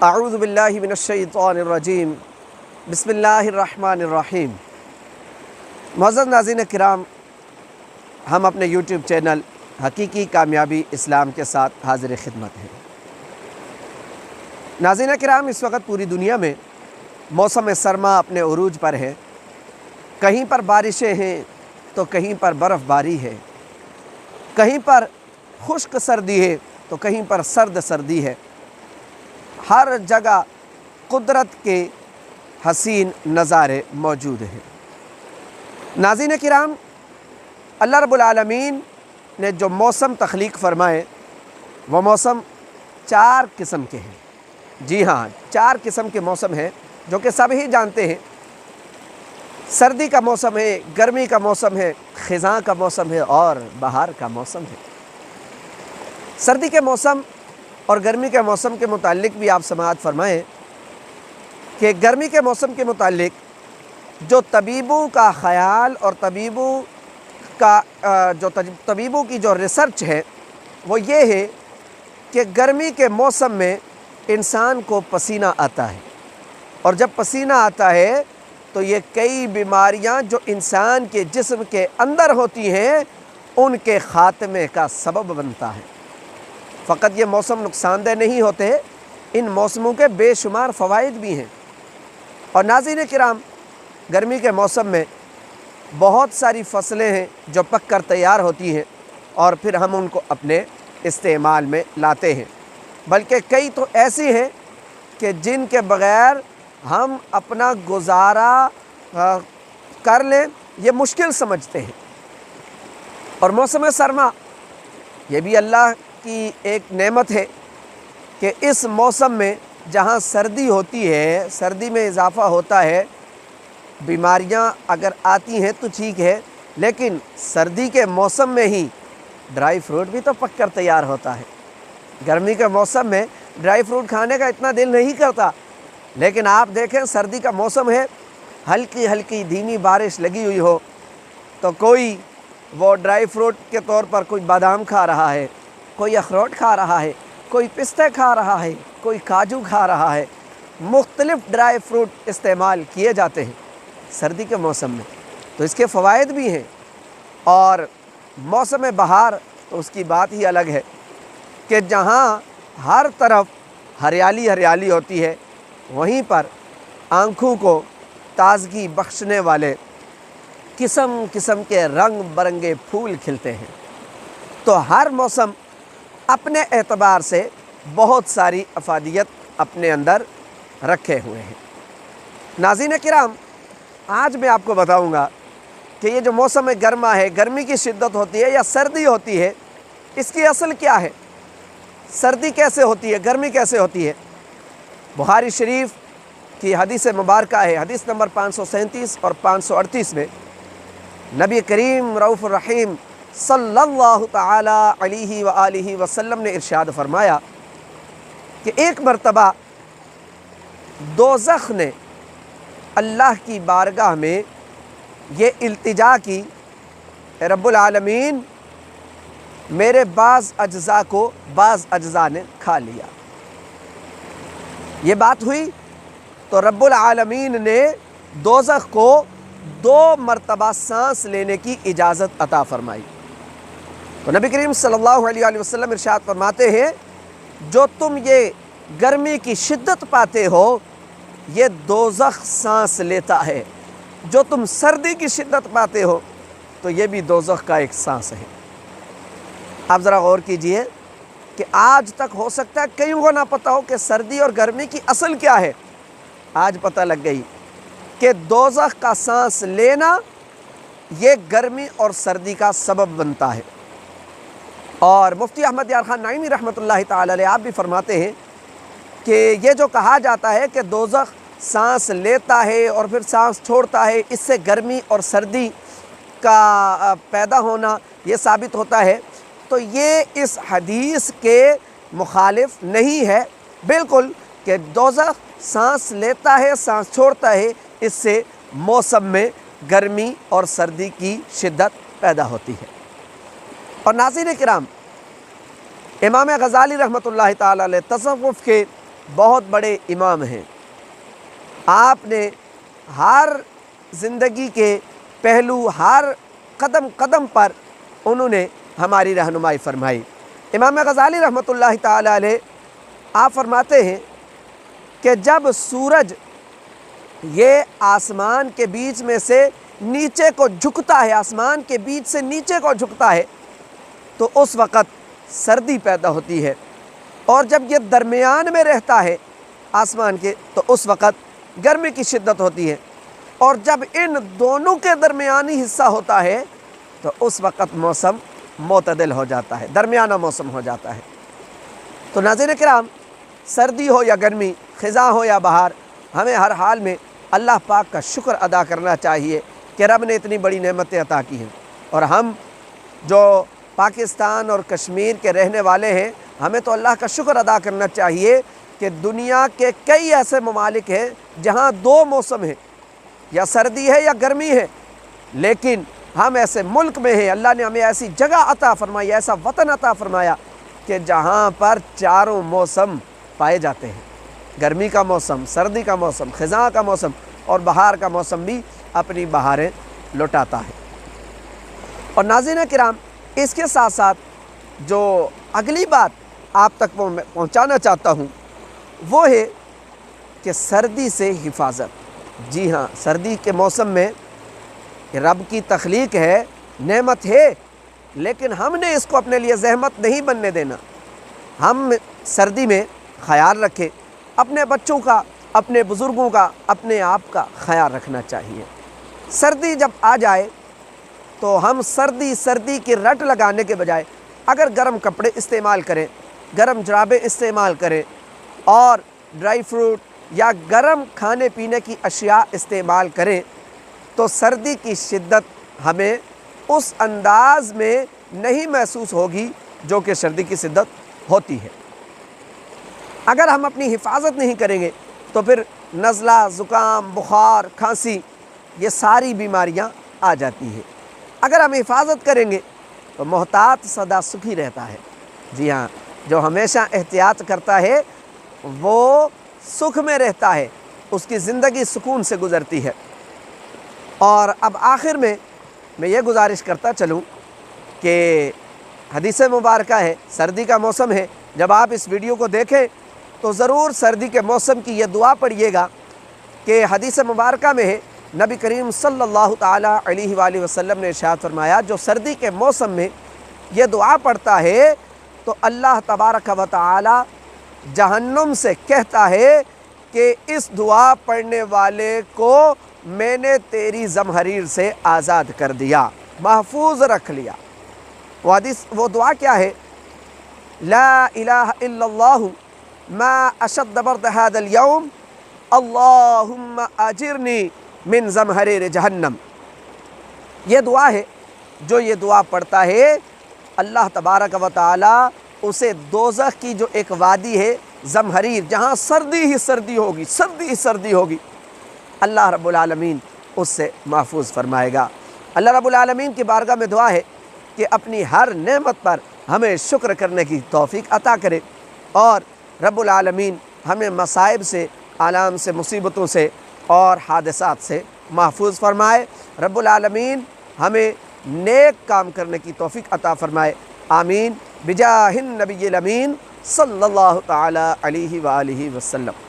اعوذ باللہ من الشیطان الرجیم بسم اللہ الرحمن الرحیم۔ معزز ناظرین کرام، ہم اپنے یوٹیوب چینل حقیقی کامیابی اسلام کے ساتھ حاضر خدمت ہیں۔ ناظرین کرام، اس وقت پوری دنیا میں موسم سرما اپنے عروج پر ہے۔ کہیں پر بارشیں ہیں تو کہیں پر برف باری ہے، کہیں پر خشک سردی ہے تو کہیں پر سرد سردی ہے۔ ہر جگہ قدرت کے حسین نظارے موجود ہیں۔ ناظرین کرام، اللہ رب العالمین نے جو موسم تخلیق فرمائے وہ موسم 4 قسم کے ہیں۔ جی ہاں، 4 قسم کے موسم ہیں جو کہ سب ہی جانتے ہیں۔ سردی کا موسم ہے، گرمی کا موسم ہے، خزاں کا موسم ہے اور بہار کا موسم ہے۔ سردی کے موسم اور گرمی کے موسم کے متعلق بھی آپ سماعت فرمائیں کہ گرمی کے موسم کے متعلق جو طبیبوں کا خیال اور طبیبوں کی جو ریسرچ ہے وہ یہ ہے کہ گرمی کے موسم میں انسان کو پسینہ آتا ہے، اور جب پسینہ آتا ہے تو یہ کئی بیماریاں جو انسان کے جسم کے اندر ہوتی ہیں ان کے خاتمے کا سبب بنتا ہے۔ فقط یہ موسم نقصان دہ نہیں ہوتے، ان موسموں کے بے شمار فوائد بھی ہیں۔ اور ناظرین کرام، گرمی کے موسم میں بہت ساری فصلیں ہیں جو پک کر تیار ہوتی ہیں اور پھر ہم ان کو اپنے استعمال میں لاتے ہیں، بلکہ کئی تو ایسی ہیں کہ جن کے بغیر ہم اپنا گزارا کر لیں یہ مشکل سمجھتے ہیں۔ اور موسم سرما یہ بھی اللہ کی ایک نعمت ہے کہ اس موسم میں جہاں سردی ہوتی ہے، سردی میں اضافہ ہوتا ہے، بیماریاں اگر آتی ہیں تو ٹھیک ہے، لیکن سردی کے موسم میں ہی ڈرائی فروٹ بھی تو پک کر تیار ہوتا ہے۔ گرمی کے موسم میں ڈرائی فروٹ کھانے کا اتنا دل نہیں کرتا، لیکن آپ دیکھیں سردی کا موسم ہے، ہلکی ہلکی دھیمی بارش لگی ہوئی ہو تو کوئی وہ ڈرائی فروٹ کے طور پر کوئی بادام کھا رہا ہے، کوئی اخروٹ کھا رہا ہے، کوئی پستے کھا رہا ہے، کوئی کاجو کھا رہا ہے۔ مختلف ڈرائی فروٹ استعمال کیے جاتے ہیں سردی کے موسم میں، تو اس کے فوائد بھی ہیں۔ اور موسم بہار تو اس کی بات ہی الگ ہے کہ جہاں ہر طرف ہریالی ہریالی ہوتی ہے، وہیں پر آنکھوں کو تازگی بخشنے والے قسم قسم کے رنگ برنگے پھول کھلتے ہیں۔ تو ہر موسم اپنے اعتبار سے بہت ساری افادیت اپنے اندر رکھے ہوئے ہیں۔ ناظرین کرام، آج میں آپ کو بتاؤں گا کہ یہ جو موسم گرما ہے، گرمی کی شدت ہوتی ہے یا سردی ہوتی ہے، اس کی اصل کیا ہے؟ سردی کیسے ہوتی ہے، گرمی کیسے ہوتی ہے؟ بخاری شریف کی حدیث مبارکہ ہے، حدیث نمبر 537 اور 538 میں نبی کریم رؤوف الرحیم صلی اللہ تعالی علیہ وآلہ وسلم نے ارشاد فرمایا کہ ایک مرتبہ دوزخ نے اللہ کی بارگاہ میں یہ التجا کی، اے رب العالمین میرے بعض اجزاء کو بعض اجزاء نے کھا لیا۔ یہ بات ہوئی تو رب العالمین نے دوزخ کو 2 مرتبہ سانس لینے کی اجازت عطا فرمائی۔ تو نبی کریم صلی اللہ علیہ وسلم ارشاد فرماتے ہیں، جو تم یہ گرمی کی شدت پاتے ہو یہ دوزخ سانس لیتا ہے، جو تم سردی کی شدت پاتے ہو تو یہ بھی دوزخ کا ایک سانس ہے۔ آپ ذرا غور کیجئے کہ آج تک ہو سکتا ہے کئیوں کو نہ پتہ ہو کہ سردی اور گرمی کی اصل کیا ہے، آج پتہ لگ گئی کہ دوزخ کا سانس لینا یہ گرمی اور سردی کا سبب بنتا ہے۔ اور مفتی احمد یار خان نعیمی رحمۃ اللہ تعالی علیہ آپ بھی فرماتے ہیں کہ یہ جو کہا جاتا ہے کہ دوزخ سانس لیتا ہے اور پھر سانس چھوڑتا ہے، اس سے گرمی اور سردی کا پیدا ہونا یہ ثابت ہوتا ہے، تو یہ اس حدیث کے مخالف نہیں ہے بالکل، کہ دوزخ سانس لیتا ہے سانس چھوڑتا ہے، اس سے موسم میں گرمی اور سردی کی شدت پیدا ہوتی ہے۔ اور ناظرین کرام، امام غزالی رحمۃ اللہ تعالی علیہ تصوف کے بہت بڑے امام ہیں، آپ نے ہر زندگی کے پہلو، ہر قدم قدم پر انہوں نے ہماری رہنمائی فرمائی۔ امام غزالی رحمۃ اللہ تعالی علیہ آپ فرماتے ہیں کہ جب سورج یہ آسمان کے بیچ میں سے نیچے کو جھکتا ہے، آسمان کے بیچ سے نیچے کو جھکتا ہے، تو اس وقت سردی پیدا ہوتی ہے، اور جب یہ درمیان میں رہتا ہے آسمان کے تو اس وقت گرمی کی شدت ہوتی ہے، اور جب ان دونوں کے درمیانی حصہ ہوتا ہے تو اس وقت موسم معتدل ہو جاتا ہے، درمیانہ موسم ہو جاتا ہے۔ تو ناظرین کرام، سردی ہو یا گرمی، خزاں ہو یا بہار، ہمیں ہر حال میں اللہ پاک کا شکر ادا کرنا چاہیے کہ رب نے اتنی بڑی نعمتیں عطا کی ہیں، اور ہم جو پاکستان اور کشمیر کے رہنے والے ہیں، ہمیں تو اللہ کا شکر ادا کرنا چاہیے کہ دنیا کے کئی ایسے ممالک ہیں جہاں دو موسم ہیں، یا سردی ہے یا گرمی ہے، لیکن ہم ایسے ملک میں ہیں، اللہ نے ہمیں ایسی جگہ عطا فرمائی، ایسا وطن عطا فرمایا کہ جہاں پر چاروں موسم پائے جاتے ہیں، گرمی کا موسم، سردی کا موسم، خزاں کا موسم، اور بہار کا موسم بھی اپنی بہاریں لٹاتا ہے۔ اور ناظرین کرام، اس کے ساتھ ساتھ جو اگلی بات آپ تک میں پہنچانا چاہتا ہوں وہ ہے کہ سردی سے حفاظت۔ جی ہاں، سردی کے موسم میں رب کی تخلیق ہے، نعمت ہے، لیکن ہم نے اس کو اپنے لیے زحمت نہیں بننے دینا۔ ہم سردی میں خیال رکھیں، اپنے بچوں کا، اپنے بزرگوں کا، اپنے آپ کا خیال رکھنا چاہیے۔ سردی جب آ جائے تو ہم سردی کی رٹ لگانے کے بجائے اگر گرم کپڑے استعمال کریں، گرم جرابیں استعمال کریں، اور ڈرائی فروٹ یا گرم کھانے پینے کی اشیاء استعمال کریں تو سردی کی شدت ہمیں اس انداز میں نہیں محسوس ہوگی جو کہ سردی کی شدت ہوتی ہے۔ اگر ہم اپنی حفاظت نہیں کریں گے تو پھر نزلہ، زکام، بخار، کھانسی، یہ ساری بیماریاں آ جاتی ہیں۔ اگر ہم حفاظت کریں گے تو محتاط سدا سکھی رہتا ہے۔ جی ہاں، جو ہمیشہ احتیاط کرتا ہے وہ سکھ میں رہتا ہے، اس کی زندگی سکون سے گزرتی ہے۔ اور اب آخر میں یہ گزارش کرتا چلوں کہ حدیث مبارکہ ہے، سردی کا موسم ہے، جب آپ اس ویڈیو کو دیکھیں تو ضرور سردی کے موسم کی یہ دعا پڑھیے گا کہ حدیث مبارکہ میں ہے، نبی کریم صلی اللہ تعالی علیہ وآلہ وسلم نے ارشاد فرمایا، جو سردی کے موسم میں یہ دعا پڑھتا ہے تو اللہ تبارک و تعالی جہنم سے کہتا ہے کہ اس دعا پڑھنے والے کو میں نے تیری زمہریر سے آزاد کر دیا، محفوظ رکھ لیا۔ وہ دعا کیا ہے؟ لا الہ الا اللہ ما اشد برد هذا اليوم اللہم اجرنی من زمہریر جہنم۔ یہ دعا ہے، جو یہ دعا پڑھتا ہے اللہ تبارک و تعالی اسے دوزخ کی جو ایک وادی ہے زمہریر، جہاں سردی ہی سردی ہوگی، سردی ہی سردی ہوگی، اللہ رب العالمین اس سے محفوظ فرمائے گا۔ اللہ رب العالمین کی بارگاہ میں دعا ہے کہ اپنی ہر نعمت پر ہمیں شکر کرنے کی توفیق عطا کرے، اور رب العالمین ہمیں مصائب سے، آلام سے، مصیبتوں سے اور حادثات سے محفوظ فرمائے۔ رب العالمین ہمیں نیک کام کرنے کی توفیق عطا فرمائے، آمین، بجاہ النبی الامین صلی اللہ تعالی علیہ وآلہ وسلم۔